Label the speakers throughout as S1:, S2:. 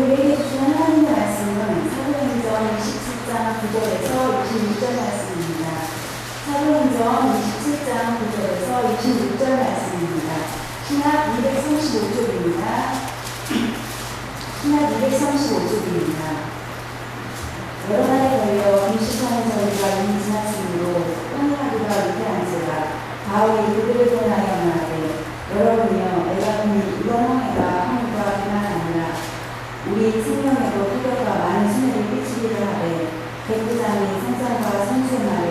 S1: 우리에게 주신 하나님의 말씀은 사도행전 27장 9절에서 26절 말씀입니다. 사도행전 27장 9절에서 26절 말씀입니다. 신약 235쪽입니다. 신약 235쪽입니다. 여러 날에 걸려 금식하는 저희가 이미 지났으므로 떠나기가 위태한지라 바울이 그들을 떠나여 말하되 여러분이여 내가 보니 이번 항해가 한국과 그만 아니라 우리 생명에도 토교가 많은 순회를 끼치기를 하되 백부장이 생산과 선수의 말을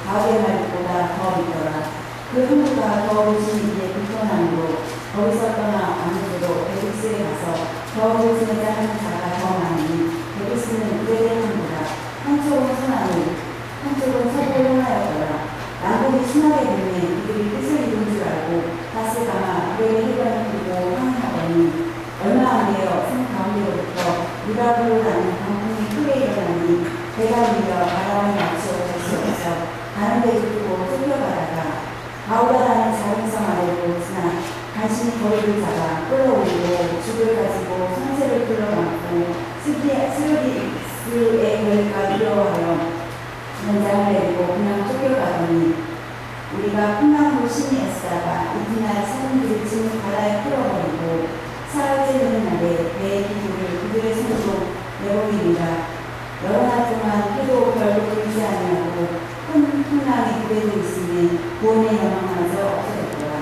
S1: 바울의 말보다 더 믿더라. 그 한국과 더 오신 이에 불편함으로 거기서 떠나 아무데도 베르스에 가서 더 오시느냐 하는 자가 더 많으니 베르스는 그들의 항구라. 한쪽은 서남을 한쪽은 서부를 향하였더라. 남북이 심하게 불면 이들이 뜻을 이룬 줄 알고 다스가마 그의 해변을 두고 항해하더니 얼마 안 되어 산 가운데로부터 유라굴로 나는 강풍이 크게 일어나니 배가 밀려 바람을 맞추어 될 수 없어 다른 데를 두고 쫓겨가다가 바울라라는 작은 성 아래로 지나 간신히 거리를 잡아 끌어올리고 죽을 가지고 성새를 끌어안고 스르리스의 거리가 두려워하여 연장을 내리고 그냥 쫓겨가더니 우리가 풍랑으로 심리했다가 이튿날 사람들이 짐을 바다에 풀어버리고 사흘째 되는 날에 배의 기둥을 그들의 손으로 내보이니라. 여러 날 동안 해도 별로 보이지 아니하고 큰 풍랑이 그대로 있으니 구원의 영광마저 없어졌더라.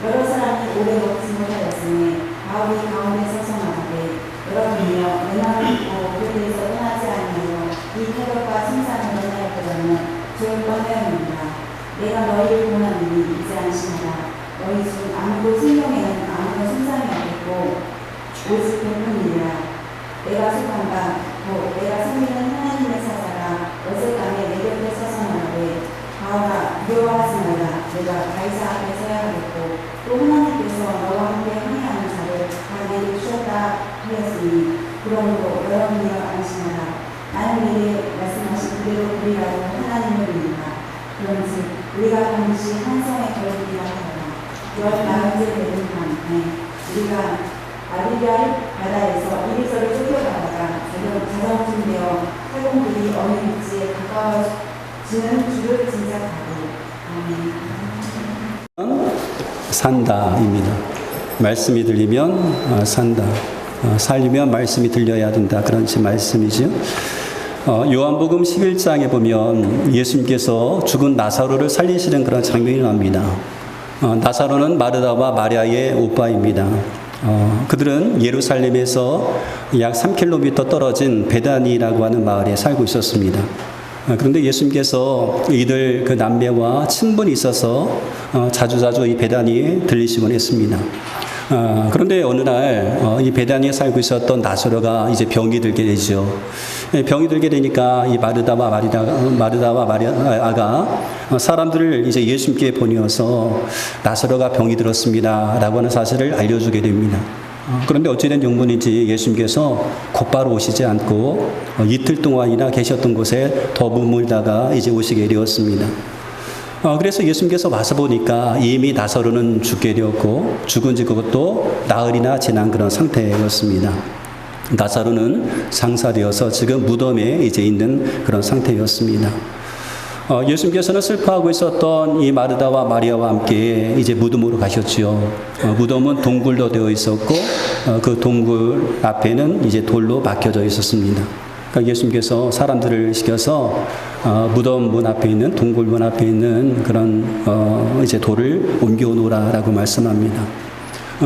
S1: 여러 사람이 오래 걷지 못하였으니 바울이 가운데 서서 말하되 여러분이여 내 마음을 믿고 그들에서 떠나지 아니하여 이 태력과 생산을 만나였더라면 좋을 뻔하였느니라. 내가 너희를 보았느니 이제 안심하라. 너희 중 아무도 생명에는 아무도 손상이 없겠고 오직 백분이라. 내가 속한 바 곧 내가 섬기는 하나님의 사자가 어젯밤에 내 곁에 서서 말하되 바울아 두려워하지 말라. 내가 가이사 앞에 서야 하겠고 또 하나님께서 너와 함께 항해하는 자를 다 내게 주셨다 하였으니 그러므로 여러분이여 안심하라. 나는 미래에 말씀하신 그대로 되리라고 하나님을 믿노라. 그런즉 우리가 반드시 한 성에 결국이라 하더라. 열 나흘째 되는 밤에 우리가 아비랴 바다에서 이리저리 쫓겨가다가 자정쯤 되어 해공들이 어느 육지에 가까워지는 줄을 짐작하고 아멘.
S2: 산다입니다. 말씀이 들리면 산다. 살리면 말씀이 들려야 된다. 그런 말씀이죠. 요한복음 11장에 보면 예수님께서 죽은 나사로를 살리시는 그런 장면이 납니다. 나사로는 마르다와 마리아의 오빠입니다. 그들은 예루살렘에서 약 3km 떨어진 베다니라고 하는 마을에 살고 있었습니다. 그런데 예수님께서 이들 그 남매와 친분이 있어서 자주자주 이 베다니에 들리시곤 했습니다. 그런데 어느 날 이 베다니에 살고 있었던 나사로가 이제 병이 들게 되죠. 병이 들게 되니까 이 마르다와 마리아가 사람들을 이제 예수님께 보내어서 나사로가 병이 들었습니다라고 하는 사실을 알려주게 됩니다. 그런데 어찌된 영문인지 예수님께서 곧바로 오시지 않고 이틀 동안이나 계셨던 곳에 더 머물다가 이제 오시게 되었습니다. 그래서 예수님께서 와서 보니까 이미 나사로는 죽게 되었고 죽은 지 그것도 나흘이나 지난 그런 상태였습니다. 나사로는 상사되어서 지금 무덤에 이제 있는 그런 상태였습니다. 예수님께서는 슬퍼하고 있었던 이 마르다와 마리아와 함께 이제 무덤으로 가셨지요. 무덤은 동굴로 되어 있었고 그 동굴 앞에는 이제 돌로 막혀져 있었습니다. 그러니까 예수님께서 사람들을 시켜서 무덤 문 앞에 있는 동굴 문 앞에 있는 그런 이제 돌을 옮겨 놓으라라고 말씀합니다.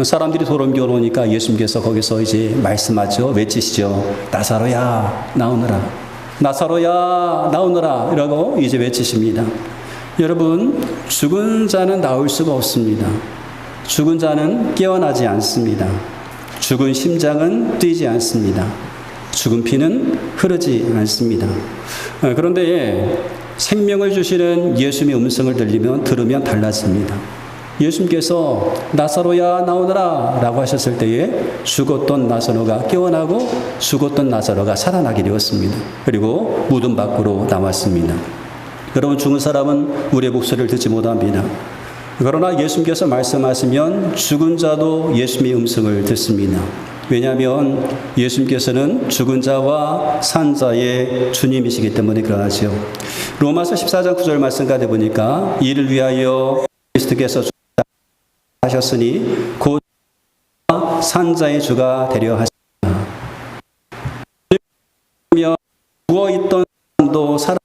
S2: 사람들이 돌 옮겨 놓으니까 예수님께서 거기서 이제 말씀하죠. 외치시죠. 나사로야 나오너라. 나사로야 나오너라 이라고 이제 외치십니다. 여러분, 죽은 자는 나올 수가 없습니다. 죽은 자는 깨어나지 않습니다. 죽은 심장은 뛰지 않습니다. 죽은 피는 흐르지 않습니다. 그런데 생명을 주시는 예수님의 음성을 들으면 달라집니다. 예수님께서 나사로야 나오너라 라고 하셨을 때에 죽었던 나사로가 깨어나고 죽었던 나사로가 살아나게 되었습니다. 그리고 무덤 밖으로 나왔습니다. 여러분, 죽은 사람은 우리의 목소리를 듣지 못합니다. 그러나 예수님께서 말씀하시면 죽은 자도 예수님의 음성을 듣습니다. 왜냐하면 예수님께서는 죽은 자와 산 자의 주님이시기 때문에 그러하죠. 로마서 14장 9절 말씀 가운데 보니까 이를 위하여 그리스도께서 하셨으니 곧 산 자의 주가 되려 하시니라. 그러면 누워있던 사람도 살아.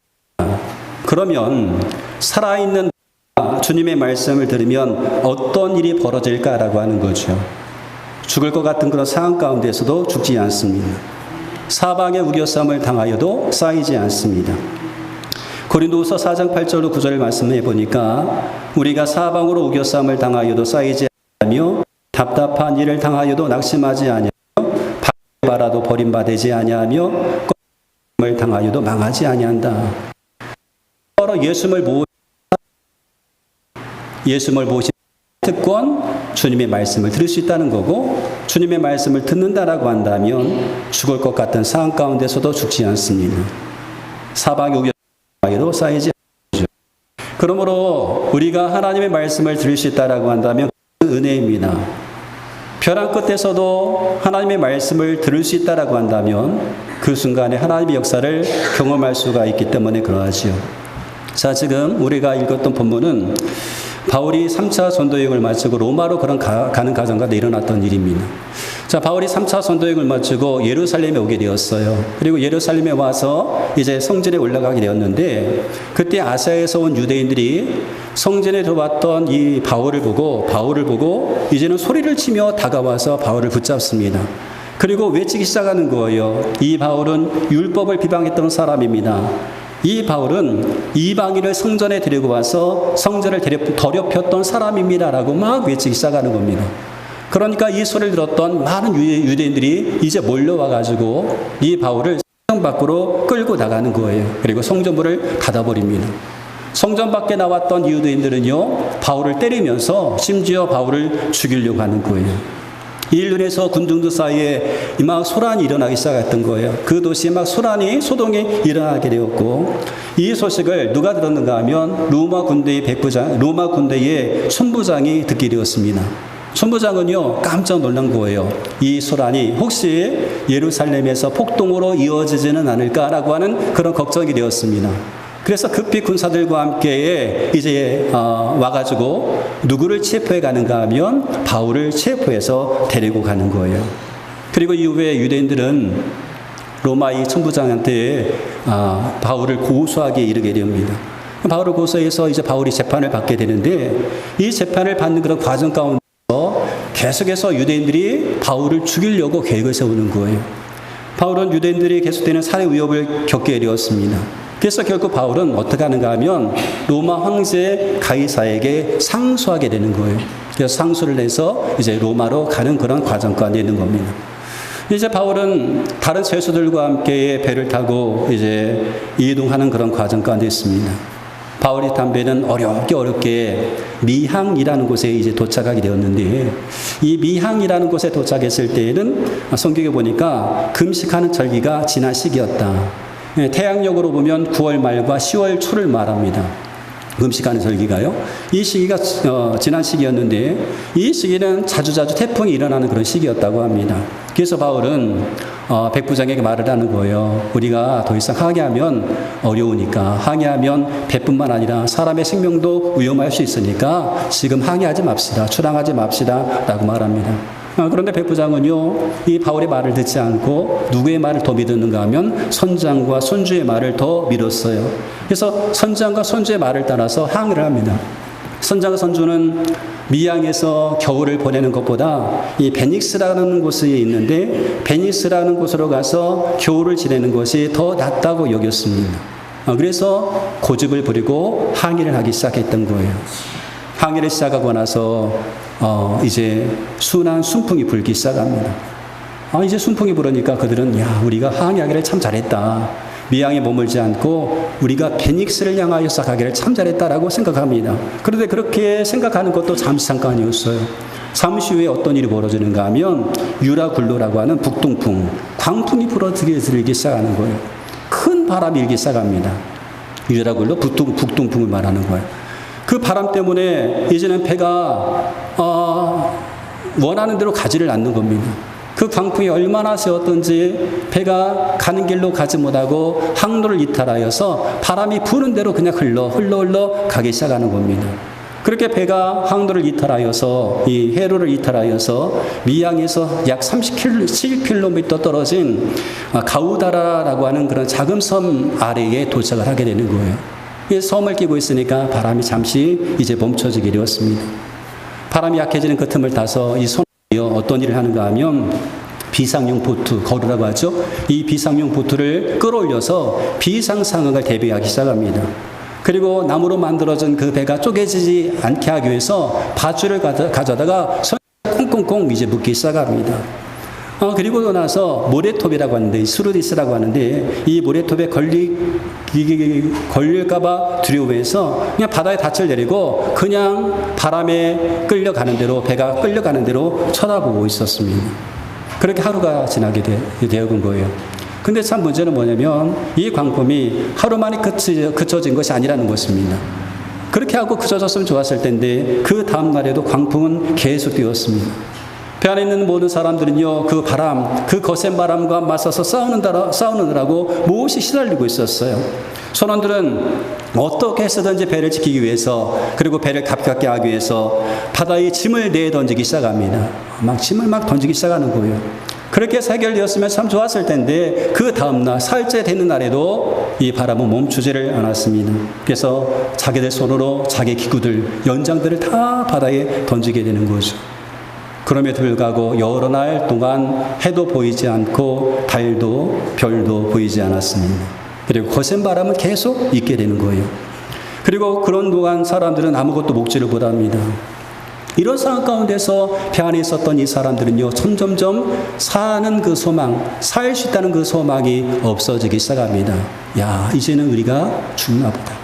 S2: 그러면 살아있는 주님의 말씀을 들으면 어떤 일이 벌어질까라고 하는 거죠. 죽을 것 같은 그런 상황 가운데서도 죽지 않습니다. 사방의 우겨쌈을 당하여도 쌓이지 않습니다. 고린도후서 4장 8절로 9절을 말씀해 보니까 우리가 사방으로 우겨쌈을 당하여도 쌓이지 않으며 답답한 일을 당하여도 낙심하지 아니하며 바라도 버림받지 아니하며 을 당하여도 망하지 아니한다. 예수를 모신 특권, 주님의 말씀을 들을 수 있다는 거고, 주님의 말씀을 듣는다라고 한다면 죽을 것 같은 상황 가운데서도 죽지 않습니다. 사방에 우겨도 쌓이지 않죠. 그러므로 우리가 하나님의 말씀을 들을 수 있다라고 한다면 은혜입니다. 벼랑 끝에서도 하나님의 말씀을 들을 수 있다라고 한다면 그 순간에 하나님의 역사를 경험할 수가 있기 때문에 그러하지요. 자, 지금 우리가 읽었던 본문은 바울이 3차 전도여행을 마치고 로마로 가는 과정 가운데 일어났던 일입니다. 자, 바울이 3차 전도여행을 마치고 예루살렘에 오게 되었어요. 그리고 예루살렘에 와서 이제 성전에 올라가게 되었는데, 그때 아시아에서 온 유대인들이 성전에 들어왔던 이 바울을 보고 이제는 소리를 치며 다가와서 바울을 붙잡습니다. 그리고 외치기 시작하는 거예요. 이 바울은 율법을 비방했던 사람입니다. 이 바울은 이방인을 성전에 데리고 와서 성전을 더럽혔던 사람입니다라고 막 외치기 시작하는 겁니다. 그러니까 이 소리를 들었던 많은 유대인들이 이제 몰려와가지고 이 바울을 성전 밖으로 끌고 나가는 거예요. 그리고 성전문을 닫아버립니다. 성전 밖에 나왔던 유대인들은요, 바울을 때리면서 심지어 바울을 죽이려고 하는 거예요. 이 일들에서 군중들 사이에 막 소란이 일어나기 시작했던 거예요. 그 도시에 막 소동이 일어나게 되었고, 이 소식을 누가 들었는가 하면 로마 군대의 천부장이 듣게 되었습니다. 천부장은요, 깜짝 놀란 거예요. 이 소란이 혹시 예루살렘에서 폭동으로 이어지지는 않을까라고 하는 그런 걱정이 되었습니다. 그래서 급히 군사들과 함께 이제 와가지고 누구를 체포해 가는가 하면 바울을 체포해서 데리고 가는 거예요. 그리고 이후에 유대인들은 로마 이 천부장한테 바울을 고소하게 이르게 됩니다. 바울을 고소해서 이제 바울이 재판을 받게 되는데, 이 재판을 받는 그런 과정 가운데서 계속해서 유대인들이 바울을 죽이려고 계획을 세우는 거예요. 바울은 유대인들이 계속되는 살해 위협을 겪게 되었습니다. 그래서 결국 바울은 어떻게 하는가 하면 로마 황제 가이사에게 상소하게 되는 거예요. 그래서 상소를 내서 이제 로마로 가는 그런 과정까지 있는 겁니다. 이제 바울은 다른 죄수들과 함께 배를 타고 이제 이동하는 그런 과정 가운데 있습니다. 바울이 담배는 어렵게 미항이라는 곳에 이제 도착하게 되었는데, 이 미항이라는 곳에 도착했을 때에는 성경에 보니까 금식하는 절기가 지난 시기였다. 태양력으로 보면 9월 말과 10월 초를 말합니다. 금식하는 절기가요. 이 시기가 지난 시기였는데, 이 시기는 자주자주 태풍이 일어나는 그런 시기였다고 합니다. 그래서 바울은 백부장에게 말을 하는 거예요. 우리가 더 이상 항해하면 어려우니까, 항해하면 배뿐만 아니라 사람의 생명도 위험할 수 있으니까 지금 항해하지 맙시다, 출항하지 맙시다 라고 말합니다. 그런데 백부장은요, 이 바울의 말을 듣지 않고 누구의 말을 더 믿었는가 하면 선장과 선주의 말을 더 믿었어요. 그래서 선장과 선주의 말을 따라서 항해를 합니다. 선장과 선주는 미항에서 겨울을 보내는 것보다 이 베닉스라는 곳에 있는데, 베니스라는 곳으로 가서 겨울을 지내는 것이 더 낫다고 여겼습니다. 그래서 고집을 부리고 항해를 하기 시작했던 거예요. 항해를 시작하고 나서 이제 순한 순풍이 불기 시작합니다. 이제 순풍이 불으니까 그들은 우리가 항해하기를 참 잘했다. 미항에 머물지 않고 우리가 베닉스를 향하여서 가기를 참 잘했다라고 생각합니다. 그런데 그렇게 생각하는 것도 잠깐이었어요. 잠시 후에 어떤 일이 벌어지는가 하면 유라굴로라고 하는 북동풍, 광풍이 불어들기 시작하는 거예요. 큰 바람이 일기 시작합니다. 유라굴로 북동풍을 말하는 거예요. 그 바람 때문에 이제는 배가 원하는 대로 가지를 않는 겁니다. 그 광풍이 얼마나 세웠던지 배가 가는 길로 가지 못하고 항로를 이탈하여서 바람이 부는 대로 그냥 흘러 가기 시작하는 겁니다. 그렇게 배가 항로를 이탈하여서 이 해로를 이탈하여서 미양에서 약 37km 떨어진 가우다라라고 하는 그런 작은 섬 아래에 도착을 하게 되는 거예요. 이 섬을 끼고 있으니까 바람이 잠시 이제 멈춰지게 되었습니다. 바람이 약해지는 그 틈을 타서 이 손 어떤 일을 하는가 하면 비상용 보트, 거루라고 하죠. 이 비상용 보트를 끌어올려서 비상 상황을 대비하기 시작합니다. 그리고 나무로 만들어진 그 배가 쪼개지지 않게 하기 위해서 밧줄을 가져다가 손에 꽁꽁꽁 이제 묶기 시작합니다. 그리고 나서 모래톱이라고 하는데, 수르디스라고 하는데, 이 모래톱에 걸릴까봐 두려워해서 그냥 바다에 닻을 내리고 그냥 바람에 끌려가는 대로, 배가 끌려가는 대로 쳐다보고 있었습니다. 그렇게 하루가 지나게 되어간 거예요. 근데 참 문제는 뭐냐면 이 광풍이 하루 만에 그쳐진 것이 아니라는 것입니다. 그렇게 하고 그쳐졌으면 좋았을 텐데 그 다음 날에도 광풍은 계속 뛰었습니다. 배 안에 있는 모든 사람들은요, 그 바람, 그 거센 바람과 맞서서 싸우느라고 몹시 시달리고 있었어요. 선원들은 어떻게 해서든지 배를 지키기 위해서, 그리고 배를 가깝게 하기 위해서 바다에 짐을 내던지기 시작합니다. 짐을 던지기 시작하는 거예요. 그렇게 해서 해결되었으면 참 좋았을 텐데 그 다음날 사흘째 되는 날에도 이 바람은 멈추지를 않았습니다. 그래서 자기들 손으로 자기 기구들, 연장들을 다 바다에 던지게 되는 거죠. 그럼에도 불구하고 여러 날 동안 해도 보이지 않고 달도 별도 보이지 않았습니다. 그리고 거센 바람은 계속 있게 되는 거예요. 그리고 그런 동안 사람들은 아무것도 먹지를 못합니다. 이런 상황 가운데서 배 안에 있었던 이 사람들은요, 점점점 사는 그 소망, 살 수 있다는 그 소망이 없어지기 시작합니다. 야, 이제는 우리가 죽나 보다.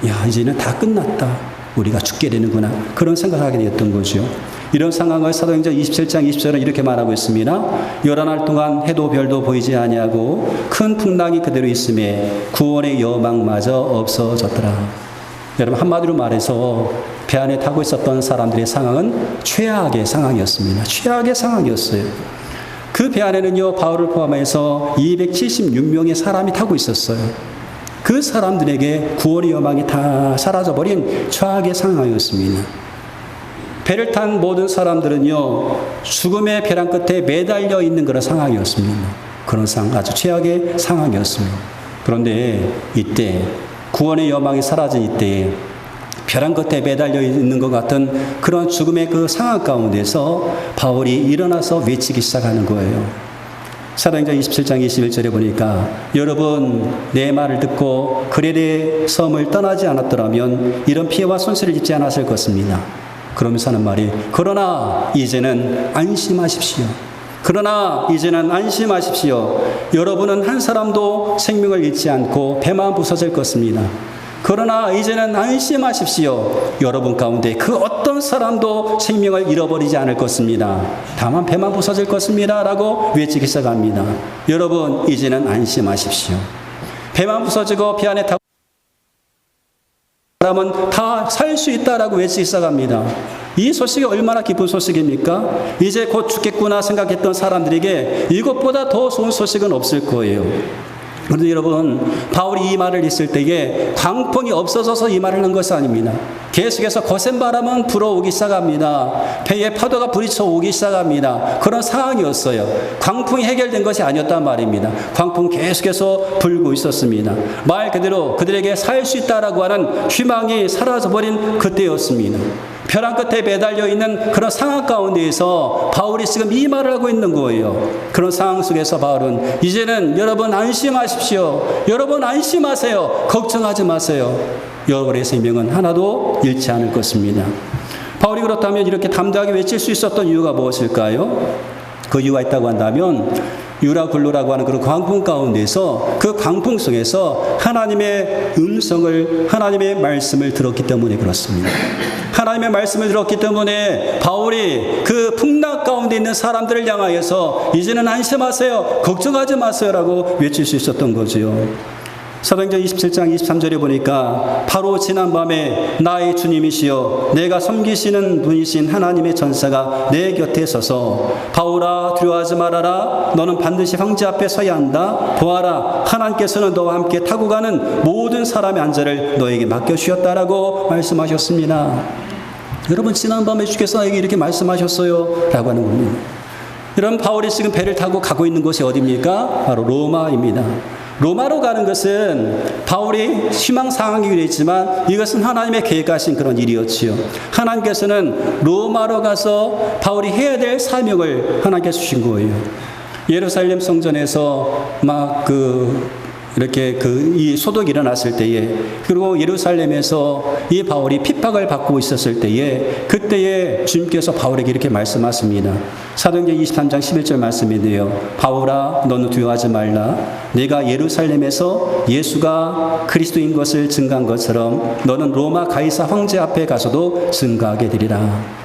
S2: 야, 이제는 다 끝났다. 우리가 죽게 되는구나. 그런 생각을 하게 되었던 거죠. 이런 상황을 사도행전 27장 20절은 이렇게 말하고 있습니다. 여러 날 동안 해도 별도 보이지 아니하고 큰 풍랑이 그대로 있음에 구원의 여망마저 없어졌더라. 여러분, 한마디로 말해서 배 안에 타고 있었던 사람들의 상황은 최악의 상황이었습니다. 최악의 상황이었어요. 그 배 안에는요, 바울을 포함해서 276명의 사람이 타고 있었어요. 그 사람들에게 구원의 여망이 다 사라져버린 최악의 상황이었습니다. 배를 탄 모든 사람들은요, 죽음의 벼랑 끝에 매달려 있는 그런 상황이었습니다. 그런 아주 최악의 상황이었습니다. 그런데 이때, 구원의 여망이 사라진 이때, 벼랑 끝에 매달려 있는 것 같은 그런 죽음의 그 상황 가운데서 바울이 일어나서 외치기 시작하는 거예요. 사도행전 27장 21절에 보니까 여러분, 내 말을 듣고 그레데 섬을 떠나지 않았더라면 이런 피해와 손실을 입지 않았을 것입니다. 그러면서 하는 말이, 그러나 이제는 안심하십시오. 그러나 이제는 안심하십시오. 여러분은 한 사람도 생명을 잃지 않고 배만 부서질 것입니다. 그러나 이제는 안심하십시오. 여러분 가운데 그 어떤 사람도 생명을 잃어버리지 않을 것입니다. 다만 배만 부서질 것입니다. 라고 외치기 시작합니다. 여러분, 이제는 안심하십시오. 배만 부서지고 배 안에 타고 사람은 다 살 수 있다라고 외치기 시작합니다. 이 소식이 얼마나 기쁜 소식입니까? 이제 곧 죽겠구나 생각했던 사람들에게 이것보다 더 좋은 소식은 없을 거예요. 그런데 여러분, 바울이 이 말을 했을 때에 광풍이 없어져서 이 말을 한 것이 아닙니다. 계속해서 거센 바람은 불어오기 시작합니다. 배에 파도가 부딪혀 오기 시작합니다. 그런 상황이었어요. 광풍이 해결된 것이 아니었단 말입니다. 광풍 계속해서 불고 있었습니다. 말 그대로 그들에게 살 수 있다라고 하는 희망이 사라져버린 그때였습니다. 벼랑 끝에 매달려 있는 그런 상황 가운데에서 바울이 지금 이 말을 하고 있는 거예요. 그런 상황 속에서 바울은 이제는 여러분 안심하십시오. 여러분 안심하세요. 걱정하지 마세요. 여러분의 생명은 하나도 잃지 않을 것입니다. 바울이 그렇다면 이렇게 담대하게 외칠 수 있었던 이유가 무엇일까요? 그 이유가 있다고 한다면 유라굴로라고 하는 그런 광풍 가운데서, 그 광풍 속에서 하나님의 음성을, 하나님의 말씀을 들었기 때문에 그렇습니다. 하나님의 말씀을 들었기 때문에 바울이 그 풍랑 가운데 있는 사람들을 향하여서 이제는 안심하세요. 걱정하지 마세요라고 외칠 수 있었던 거죠. 사도행전 27장 23절에 보니까 바로 지난밤에 나의 주님이시여 내가 섬기시는 분이신 하나님의 전사가 내 곁에 서서 바울아 두려워하지 말아라 너는 반드시 황제 앞에 서야 한다 보아라 하나님께서는 너와 함께 타고 가는 모든 사람의 안전을 너에게 맡겨주셨다라고 말씀하셨습니다. 여러분 지난밤에 주께서 나에게 이렇게 말씀하셨어요 라고 하는 겁니다. 여러분 바울이 지금 배를 타고 가고 있는 곳이 어디입니까? 바로 로마입니다. 로마로 가는 것은 바울이 희망사항이기도 했지만 이것은 하나님의 계획하신 그런 일이었지요. 하나님께서는 로마로 가서 바울이 해야 될 사명을 하나님께서 주신 거예요. 예루살렘 성전에서 이렇게 이 소독이 일어났을 때에 그리고 예루살렘에서 이 바울이 핍박을 받고 있었을 때에 그때에 주님께서 바울에게 이렇게 말씀하십니다. 사도행전 23장 11절 말씀인데요. 바울아 너는 두려워하지 말라. 내가 예루살렘에서 예수가 그리스도인 것을 증거한 것처럼 너는 로마 가이사 황제 앞에 가서도 증거하게 되리라.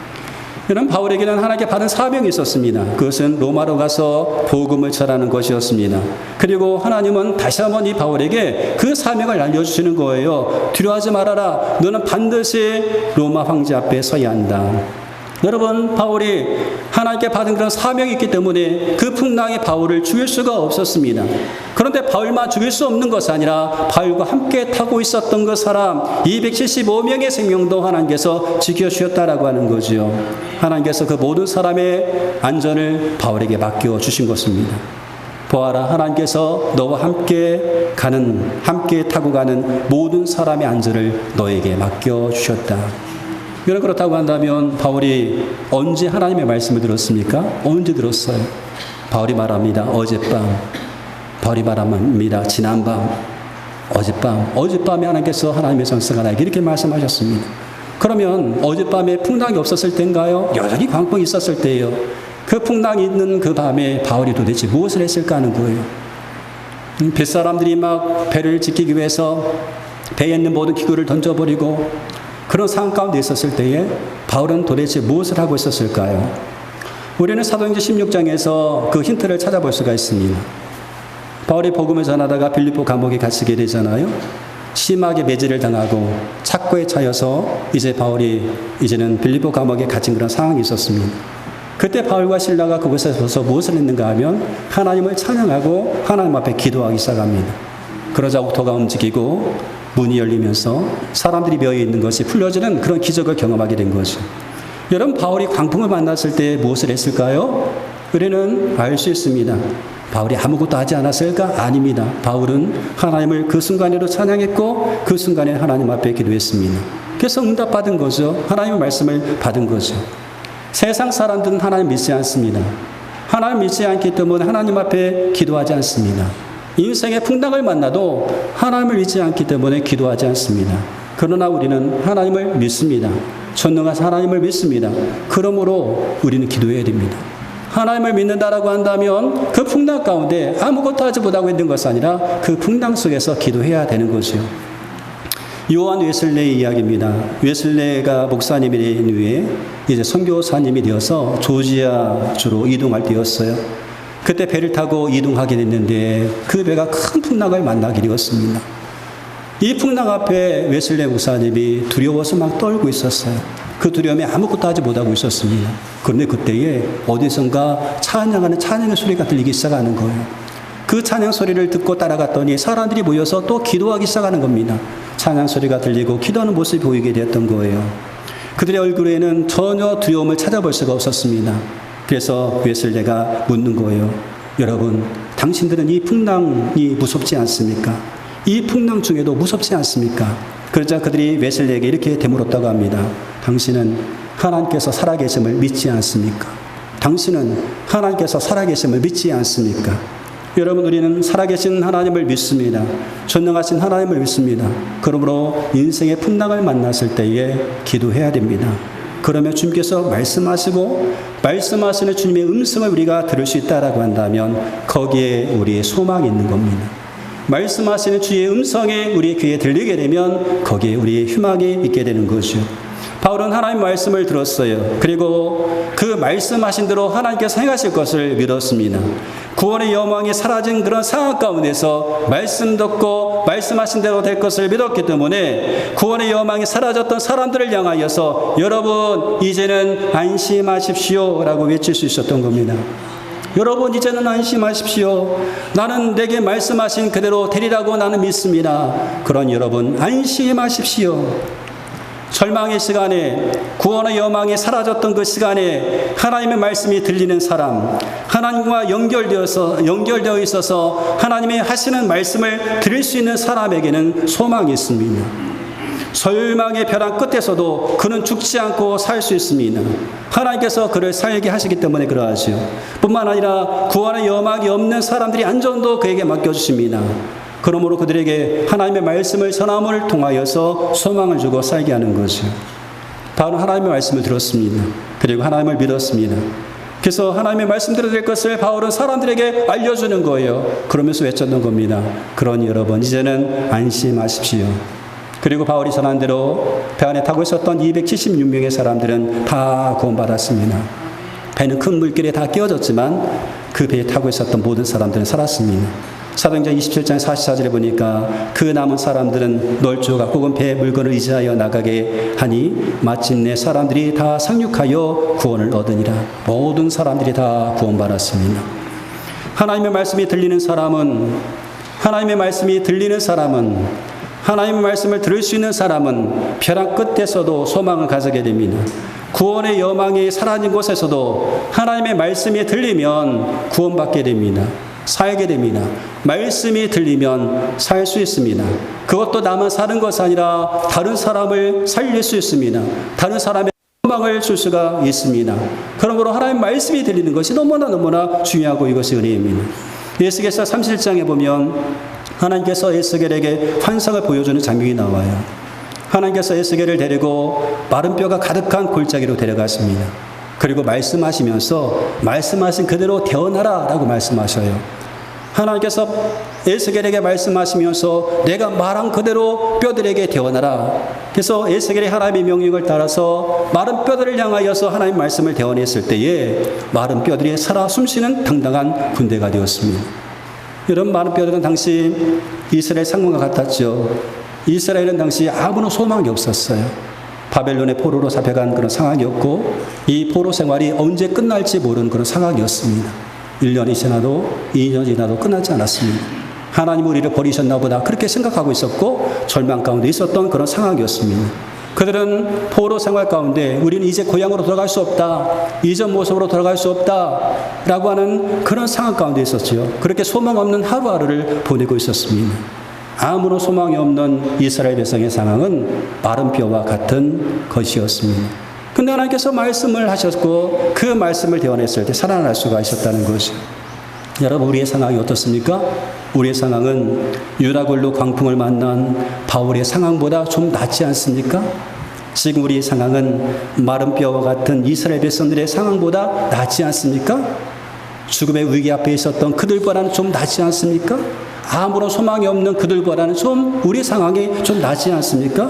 S2: 여러분 바울에게는 하나님께 받은 사명이 있었습니다. 그것은 로마로 가서 복음을 전하는 것이었습니다. 그리고 하나님은 다시 한번 이 바울에게 그 사명을 알려주시는 거예요. 두려워하지 말아라. 너는 반드시 로마 황제 앞에 서야 한다. 여러분 바울이 하나님께 받은 그런 사명이 있기 때문에 그 풍랑에 바울을 죽일 수가 없었습니다. 그런데 바울만 죽일 수 없는 것이 아니라 바울과 함께 타고 있었던 그 사람 275명의 생명도 하나님께서 지켜주셨다라고 하는 거죠. 하나님께서 그 모든 사람의 안전을 바울에게 맡겨주신 것입니다. 보아라 하나님께서 너와 함께 타고 가는 모든 사람의 안전을 너에게 맡겨주셨다. 여러분 그렇다고 한다면 바울이 언제 하나님의 말씀을 들었습니까? 언제 들었어요? 바울이 말합니다. 바울이 말합니다. 지난밤, 어젯밤에 하나님께서 하나님의 전사가 나에게 이렇게 말씀하셨습니다. 그러면 어젯밤에 풍랑이 없었을 때인가요? 여전히 광풍이 있었을 때예요. 그 풍랑이 있는 그 밤에 바울이 도대체 무엇을 했을까 하는 거예요. 뱃사람들이 막 배를 지키기 위해서 배에 있는 모든 기구를 던져버리고 그런 상황 가운데 있었을 때에 바울은 도대체 무엇을 하고 있었을까요? 우리는 사도행전 16장에서 그 힌트를 찾아볼 수가 있습니다. 바울이 복음을 전하다가 빌립보 감옥에 갇히게 되잖아요. 심하게 매질을 당하고 착고에 차여서 바울이 빌립보 감옥에 갇힌 그런 상황이 있었습니다. 그때 바울과 실라가 그곳에 서서 무엇을 했는가 하면 하나님을 찬양하고 하나님 앞에 기도하기 시작합니다. 그러자 옥토가 움직이고 문이 열리면서 사람들이 메어 있는 것이 풀려지는 그런 기적을 경험하게 된 거죠. 여러분 바울이 광풍을 만났을 때 무엇을 했을까요? 우리는 알 수 있습니다. 바울이 아무것도 하지 않았을까? 아닙니다. 바울은 하나님을 그 순간에도 찬양했고 그 순간에 하나님 앞에 기도했습니다. 그래서 응답받은 거죠. 하나님의 말씀을 받은 거죠. 세상 사람들은 하나님 믿지 않습니다. 하나님 믿지 않기 때문에 하나님 앞에 기도하지 않습니다. 인생의 풍랑을 만나도 하나님을 믿지 않기 때문에 기도하지 않습니다. 그러나 우리는 하나님을 믿습니다. 전능하신 하나님을 믿습니다. 그러므로 우리는 기도해야 됩니다. 하나님을 믿는다라고 한다면 그 풍랑 가운데 아무것도 하지 못하고 있는 것이 아니라 그 풍랑 속에서 기도해야 되는 거죠. 요한 웨슬레의 이야기입니다. 웨슬레가 목사님이 된 후에 이제 선교사님이 되어서 조지아주로 이동할 때였어요. 그때 배를 타고 이동하게 됐는데 그 배가 큰 풍랑을 만나게 되었습니다. 이 풍랑 앞에 웨슬레 목사님이 두려워서 막 떨고 있었어요. 그 두려움에 아무것도 하지 못하고 있었습니다. 그런데 그때에 어디선가 찬양하는 찬양의 소리가 들리기 시작하는 거예요. 그 찬양 소리를 듣고 따라갔더니 사람들이 모여서 또 기도하기 시작하는 겁니다. 찬양 소리가 들리고 기도하는 모습이 보이게 되었던 거예요. 그들의 얼굴에는 전혀 두려움을 찾아볼 수가 없었습니다. 그래서 웨슬레가 묻는 거예요. 여러분, 당신들은 이 풍랑이 무섭지 않습니까? 이 풍랑 중에도 무섭지 않습니까? 그러자 그들이 웨슬레에게 이렇게 되물었다고 합니다. 당신은 하나님께서 살아계심을 믿지 않습니까? 당신은 하나님께서 살아계심을 믿지 않습니까? 여러분, 우리는 살아계신 하나님을 믿습니다. 전능하신 하나님을 믿습니다. 그러므로 인생의 풍랑을 만났을 때에 기도해야 됩니다. 그러면 주님께서 말씀하시는 주님의 음성을 우리가 들을 수 있다라고 한다면 거기에 우리의 소망이 있는 겁니다. 말씀하시는 주의 음성이 우리의 귀에 들리게 되면 거기에 우리의 희망이 있게 되는 거죠. 바울은 하나님 말씀을 들었어요. 그리고 그 말씀하신 대로 하나님께서 행하실 것을 믿었습니다. 구원의 여망이 사라진 그런 상황 가운데서 말씀 듣고 말씀하신 대로 될 것을 믿었기 때문에 구원의 여망이 사라졌던 사람들을 향하여서 여러분 이제는 안심하십시오 라고 외칠 수 있었던 겁니다. 여러분 이제는 안심하십시오. 나는 내게 말씀하신 그대로 되리라고 나는 믿습니다. 그런 여러분 안심하십시오. 절망의 시간에 구원의 여망이 사라졌던 그 시간에 하나님의 말씀이 들리는 사람, 하나님과 연결되어 있어서 하나님이 하시는 말씀을 들을 수 있는 사람에게는 소망이 있습니다. 절망의 벼랑 끝에서도 그는 죽지 않고 살 수 있습니다. 하나님께서 그를 살게 하시기 때문에 그러하지요. 뿐만 아니라 구원의 여망이 없는 사람들이 안전도 그에게 맡겨주십니다. 그러므로 그들에게 하나님의 말씀을 전함을 통하여서 소망을 주고 살게 하는 것이요. 바로 하나님의 말씀을 들었습니다. 그리고 하나님을 믿었습니다. 그래서 하나님의 말씀대로 될 것을 바울은 사람들에게 알려주는 거예요. 그러면서 외쳤던 겁니다. 그러니 여러분 이제는 안심하십시오. 그리고 바울이 전한 대로 배 안에 타고 있었던 276명의 사람들은 다 구원받았습니다. 배는 큰 물길에 다 끼어졌지만 그 배에 타고 있었던 모든 사람들은 살았습니다. 사도행전 27장 44절에 보니까 그 남은 사람들은 널조각 혹은 배의 물건을 의지하여 나가게 하니 마침내 사람들이 다 상륙하여 구원을 얻으니라. 모든 사람들이 다 구원받았습니다. 하나님의 말씀이 들리는 사람은 하나님의 말씀을 들을 수 있는 사람은 벼랑 끝에서도 소망을 가지게 됩니다. 구원의 여망이 사라진 곳에서도 하나님의 말씀이 들리면 구원받게 됩니다. 살게 됩니다. 말씀이 들리면 살 수 있습니다. 그것도 나만 사는 것이 아니라 다른 사람을 살릴 수 있습니다. 다른 사람의 소망을 줄 수가 있습니다. 그러므로 하나님의 말씀이 들리는 것이 너무나 중요하고 이것이 은혜입니다. 에스겔서 37장에 보면 하나님께서 에스겔에게 환상을 보여주는 장면이 나와요. 하나님께서 에스겔을 데리고 마른 뼈가 가득한 골짜기로 데려갔습니다. 그리고 말씀하시면서 말씀하신 그대로 되어나라 라고 말씀하셔요. 하나님께서 에스겔에게 말씀하시면서 내가 말한 그대로 뼈들에게 되어나라. 그래서 에스겔이 하나님의 명령을 따라서 마른 뼈들을 향하여서 하나님 말씀을 대원했을 때에 마른 뼈들이 살아 숨쉬는 당당한 군대가 되었습니다. 이런 마른 뼈들은 당시 이스라엘 상황과 같았죠. 이스라엘은 당시 아무런 소망이 없었어요. 바벨론의 포로로 잡혀간 그런 상황이었고 이 포로 생활이 언제 끝날지 모르는 그런 상황이었습니다. 1년이 지나도 2년이 지나도 끝나지 않았습니다. 하나님 우리를 버리셨나 보다 그렇게 생각하고 있었고 절망 가운데 있었던 그런 상황이었습니다. 그들은 포로 생활 가운데 우리는 이제 고향으로 돌아갈 수 없다. 이전 모습으로 돌아갈 수 없다. 라고 하는 그런 상황 가운데 있었죠. 그렇게 소망 없는 하루하루를 보내고 있었습니다. 아무런 소망이 없는 이스라엘 백성의 상황은 마른 뼈와 같은 것이었습니다. 근데 하나님께서 말씀을 하셨고 그 말씀을 대원했을 때 살아날 수가 있었다는 것이죠. 여러분 우리의 상황이 어떻습니까? 우리의 상황은 유라굴로 광풍을 만난 바울의 상황보다 좀 낫지 않습니까? 지금 우리의 상황은 마른 뼈와 같은 이스라엘 백성들의 상황보다 낫지 않습니까? 죽음의 위기 앞에 있었던 그들보다는 좀 낫지 않습니까? 아무런 소망이 없는 그들보다는 좀 우리 상황이 좀 낫지 않습니까?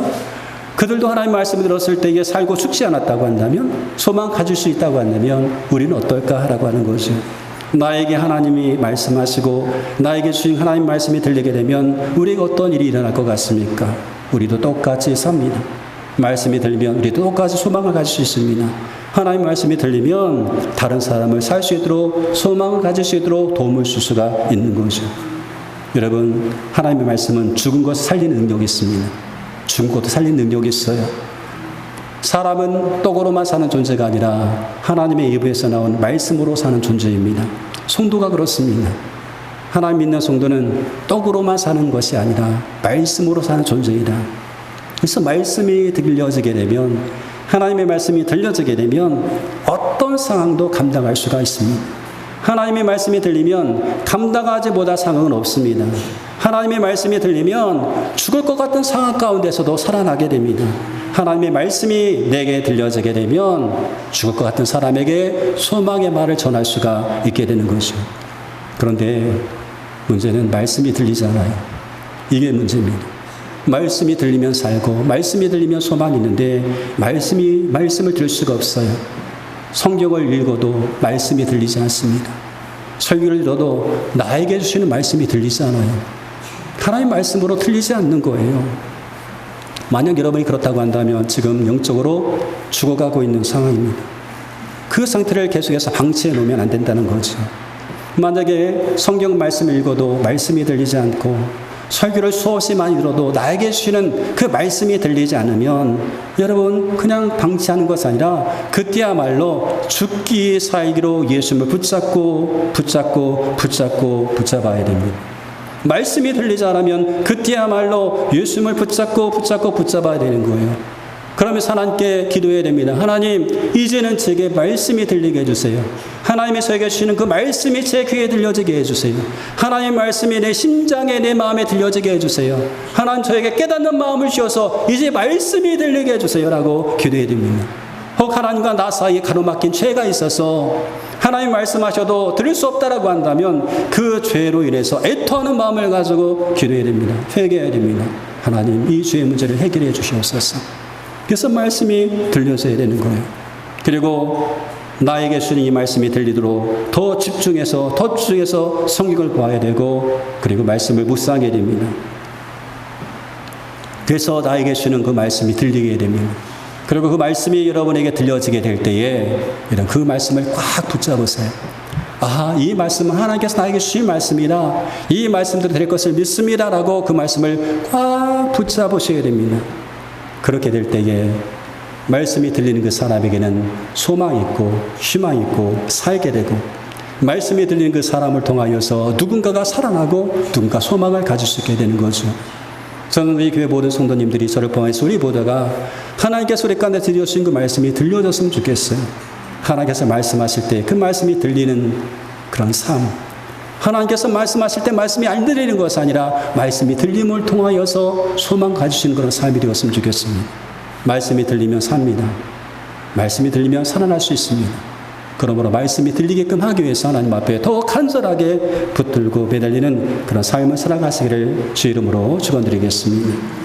S2: 그들도 하나님 말씀을 들었을 때에 살고 죽지 않았다고 한다면 소망 가질 수 있다고 한다면 우리는 어떨까라고 하는 것이죠. 나에게 하나님이 말씀하시고 나에게 주신 하나님 말씀이 들리게 되면 우리가 어떤 일이 일어날 것 같습니까? 우리도 똑같이 삽니다. 말씀이 들리면 우리도 똑같이 소망을 가질 수 있습니다. 하나님 말씀이 들리면 다른 사람을 살 수 있도록 소망을 가질 수 있도록 도움을 줄 수가 있는 거죠. 여러분 하나님의 말씀은 죽은 것을 살리는 능력이 있습니다. 죽은 것도 살리는 능력이 있어요. 사람은 떡으로만 사는 존재가 아니라 하나님의 입에서 나온 말씀으로 사는 존재입니다. 성도가 그렇습니다. 하나님 믿는 성도는 떡으로만 사는 것이 아니라 말씀으로 사는 존재이다. 그래서 말씀이 들려지게 되면 하나님의 말씀이 들려지게 되면 어떤 상황도 감당할 수가 있습니다. 하나님의 말씀이 들리면 감당하지 못할 상황은 없습니다. 하나님의 말씀이 들리면 죽을 것 같은 상황 가운데서도 살아나게 됩니다. 하나님의 말씀이 내게 들려지게 되면 죽을 것 같은 사람에게 소망의 말을 전할 수가 있게 되는 것이죠. 그런데 문제는 말씀이 들리잖아요. 이게 문제입니다. 말씀이 들리면 살고 말씀이 들리면 소망이 있는데 말씀을 들을 수가 없어요. 성경을 읽어도 말씀이 들리지 않습니다. 설교를 들어도 나에게 주시는 말씀이 들리지 않아요. 하나님 말씀으로 들리지 않는 거예요. 만약 여러분이 그렇다고 한다면 지금 영적으로 죽어가고 있는 상황입니다. 그 상태를 계속해서 방치해 놓으면 안 된다는 거죠. 만약에 성경 말씀을 읽어도 말씀이 들리지 않고 설교를 수없이 많이 들어도 나에게 주시는 그 말씀이 들리지 않으면 여러분 그냥 방치하는 것이 아니라 그때야말로 죽기 살기로 예수님을 붙잡아야 됩니다. 말씀이 들리지 않으면 그때야말로 예수님을 붙잡아야 되는 거예요. 그러면서 하나님께 기도해야 됩니다. 하나님, 이제는 제게 말씀이 들리게 해주세요. 하나님이 저에게 주시는 그 말씀이 제 귀에 들려지게 해주세요. 하나님 말씀이 내 심장에 내 마음에 들려지게 해주세요. 하나님 저에게 깨닫는 마음을 주셔서 이제 말씀이 들리게 해주세요 라고 기도해야 됩니다. 혹 하나님과 나 사이에 가로막힌 죄가 있어서 하나님 말씀하셔도 들을 수 없다라고 한다면 그 죄로 인해서 애통하는 마음을 가지고 기도해야 됩니다. 회개해야 됩니다. 하나님, 이 죄의 문제를 해결해 주시옵소서. 그래서 말씀이 들려져야 되는 거예요. 그리고 나에게 주는 이 말씀이 들리도록 더 집중해서 성경을 보아야 되고 그리고 말씀을 묵상해야 됩니다. 그래서 나에게 주는 그 말씀이 들리게 됩니다. 그리고 그 말씀이 여러분에게 들려지게 될 때에 이런 그 말씀을 꽉 붙잡으세요. 아, 이 말씀은 하나님께서 나에게 주신 말씀이다. 이 말씀대로 될 것을 믿습니다라고 그 말씀을 꽉 붙잡으셔야 됩니다. 그렇게 될 때에 말씀이 들리는 그 사람에게는 소망이 있고 희망이 있고 살게 되고 말씀이 들리는 그 사람을 통하여서 누군가가 살아나고 누군가 소망을 가질 수 있게 되는 거죠. 저는 우리 교회 모든 성도님들이 저를 포함해서 우리 모두가 하나님께서 우리 가운데 들려주신 그 말씀이 들려졌으면 좋겠어요. 하나님께서 말씀하실 때 그 말씀이 들리는 그런 삶, 하나님께서 말씀하실 때 말씀이 안 들리는 것이 아니라 말씀이 들림을 통하여서 소망 가지시는 그런 삶이 되었으면 좋겠습니다. 말씀이 들리면 삽니다. 말씀이 들리면 살아날 수 있습니다. 그러므로 말씀이 들리게끔 하기 위해서 하나님 앞에 더 간절하게 붙들고 매달리는 그런 삶을 살아가시기를 주의 이름으로 축원드리겠습니다.